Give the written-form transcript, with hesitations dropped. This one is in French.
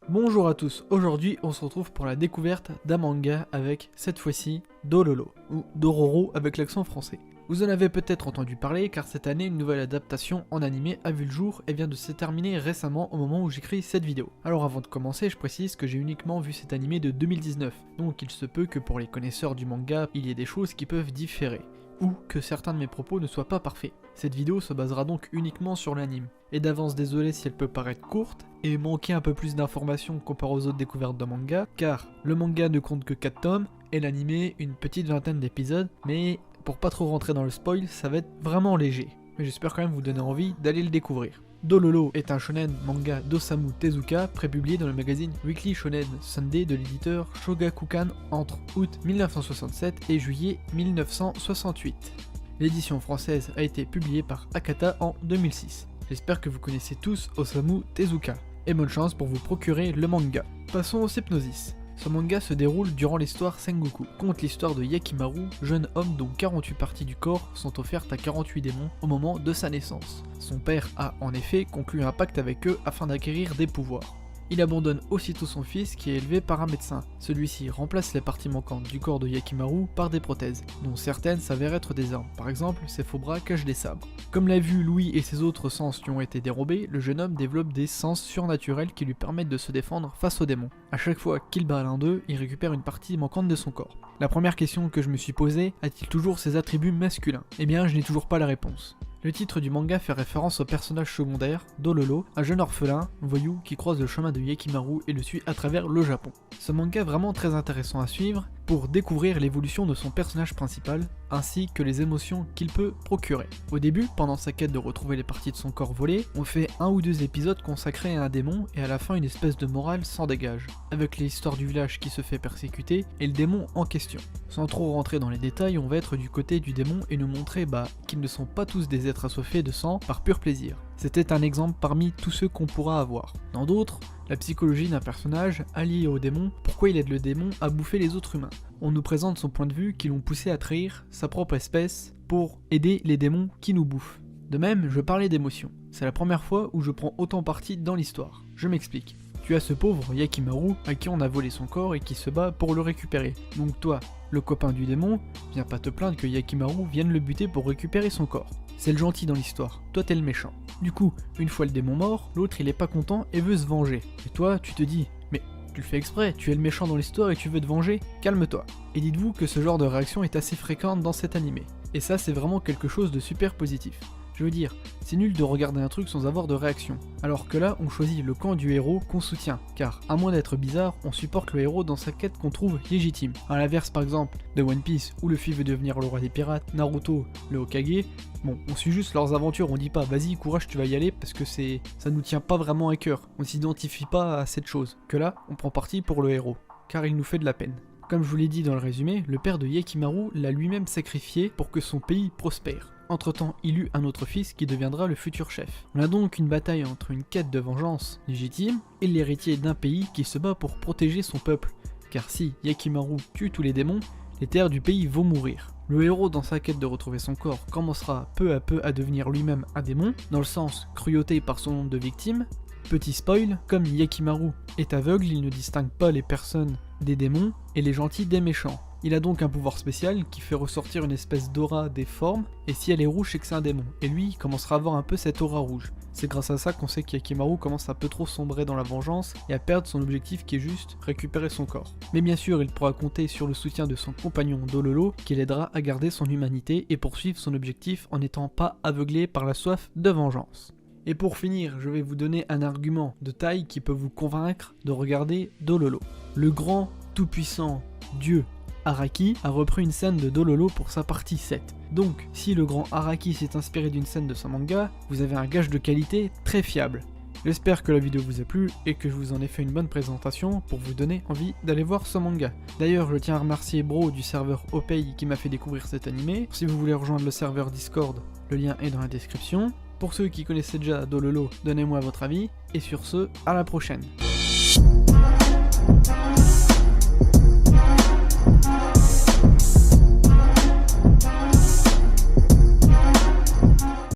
Bonjour à tous, aujourd'hui on se retrouve pour la découverte d'un manga avec, cette fois-ci, Dololo, ou Dororo avec l'accent français. Vous en avez peut-être entendu parler car cette année une nouvelle adaptation en animé a vu le jour et vient de se terminer récemment au moment où j'écris cette vidéo. Alors avant de commencer, je précise que j'ai uniquement vu cet animé de 2019, donc il se peut que pour les connaisseurs du manga, il y ait des choses qui peuvent différer, ou que certains de mes propos ne soient pas parfaits. Cette vidéo se basera donc uniquement sur l'anime. Et d'avance désolé si elle peut paraître courte et manquer un peu plus d'informations comparé aux autres découvertes de manga, car le manga ne compte que 4 tomes et l'anime une petite vingtaine d'épisodes, mais pour pas trop rentrer dans le spoil, ça va être vraiment léger. Mais j'espère quand même vous donner envie d'aller le découvrir. Dololo est un shonen manga d'Osamu Tezuka, prépublié dans le magazine Weekly Shonen Sunday de l'éditeur Shogakukan entre août 1967 et juillet 1968. L'édition française a été publiée par Akata en 2006. J'espère que vous connaissez tous Osamu Tezuka, et bonne chance pour vous procurer le manga. Passons au Hypnosis. Ce manga se déroule durant l'histoire Sengoku, conte l'histoire de Yakimaru, jeune homme dont 48 parties du corps sont offertes à 48 démons au moment de sa naissance. Son père a en effet conclu un pacte avec eux afin d'acquérir des pouvoirs. Il abandonne aussitôt son fils qui est élevé par un médecin. Celui-ci remplace les parties manquantes du corps de Yakimaru par des prothèses, dont certaines s'avèrent être des armes. Par exemple, ses faux bras cachent des sabres. Comme l'a vu Louis et ses autres sens lui ont été dérobés, le jeune homme développe des sens surnaturels qui lui permettent de se défendre face aux démons. À chaque fois qu'il bat l'un d'eux, il récupère une partie manquante de son corps. La première question que je me suis posée, a-t-il toujours ses attributs masculins? Eh bien, je n'ai toujours pas la réponse. Le titre du manga fait référence au personnage secondaire, Dololo, un jeune orphelin, voyou, qui croise le chemin de Yakimaru et le suit à travers le Japon. Ce manga est vraiment très intéressant à suivre pour découvrir l'évolution de son personnage principal, ainsi que les émotions qu'il peut procurer. Au début, pendant sa quête de retrouver les parties de son corps volées, on fait 1 ou 2 épisodes consacrés à un démon et à la fin une espèce de morale s'en dégage, avec l'histoire du village qui se fait persécuter et le démon en question. Sans trop rentrer dans les détails, on va être du côté du démon et nous montrer qu'ils ne sont pas tous des êtres assoiffés de sang par pur plaisir. C'était un exemple parmi tous ceux qu'on pourra avoir. Dans d'autres, la psychologie d'un personnage allié au démon, pourquoi il aide le démon à bouffer les autres humains. On nous présente son point de vue qui l'ont poussé à trahir sa propre espèce pour aider les démons qui nous bouffent. De même, je parlais d'émotion. C'est la première fois où je prends autant parti dans l'histoire. Je m'explique. Tu as ce pauvre Yakimaru à qui on a volé son corps et qui se bat pour le récupérer. Donc toi, le copain du démon, viens pas te plaindre que Yakimaru vienne le buter pour récupérer son corps. C'est le gentil dans l'histoire, toi t'es le méchant. Du coup, une fois le démon mort, l'autre il est pas content et veut se venger. Et toi, tu te dis, mais tu le fais exprès, tu es le méchant dans l'histoire et tu veux te venger, calme-toi. Et dites-vous que ce genre de réaction est assez fréquente dans cet animé. Et ça c'est vraiment quelque chose de super positif. Je veux dire, c'est nul de regarder un truc sans avoir de réaction. Alors que là, on choisit le camp du héros qu'on soutient, car à moins d'être bizarre, on supporte le héros dans sa quête qu'on trouve légitime. À l'inverse par exemple de One Piece, où Luffy veut devenir le roi des pirates, Naruto, le Hokage, bon, on suit juste leurs aventures, on dit pas vas-y courage tu vas y aller parce que ça nous tient pas vraiment à cœur, on s'identifie pas à cette chose. Que là, on prend parti pour le héros, car il nous fait de la peine. Comme je vous l'ai dit dans le résumé, le père de Yakimaru l'a lui-même sacrifié pour que son pays prospère. Entre-temps, il eut un autre fils qui deviendra le futur chef. On a donc une bataille entre une quête de vengeance légitime et l'héritier d'un pays qui se bat pour protéger son peuple. Car si Yakimaru tue tous les démons, les terres du pays vont mourir. Le héros dans sa quête de retrouver son corps commencera peu à peu à devenir lui-même un démon, dans le sens cruauté par son nombre de victimes. Petit spoil, comme Yakimaru est aveugle, il ne distingue pas les personnes des démons et les gentils des méchants. Il a donc un pouvoir spécial qui fait ressortir une espèce d'aura des formes, et si elle est rouge c'est que c'est un démon, et lui il commencera à avoir un peu cette aura rouge. C'est grâce à ça qu'on sait qu'Yakimaru commence un peu trop sombrer dans la vengeance et à perdre son objectif qui est juste récupérer son corps. Mais bien sûr il pourra compter sur le soutien de son compagnon Dololo qui l'aidera à garder son humanité et poursuivre son objectif en n'étant pas aveuglé par la soif de vengeance. Et pour finir, je vais vous donner un argument de taille qui peut vous convaincre de regarder Dololo. Le grand, tout-puissant dieu Araki a repris une scène de Dololo pour sa partie 7. Donc, si le grand Araki s'est inspiré d'une scène de son manga, vous avez un gage de qualité très fiable. J'espère que la vidéo vous a plu et que je vous en ai fait une bonne présentation pour vous donner envie d'aller voir ce manga. D'ailleurs, je tiens à remercier Bro du serveur Opei qui m'a fait découvrir cet animé. Si vous voulez rejoindre le serveur Discord, le lien est dans la description. Pour ceux qui connaissaient déjà Dololo, donnez-moi votre avis, et sur ce, à la prochaine.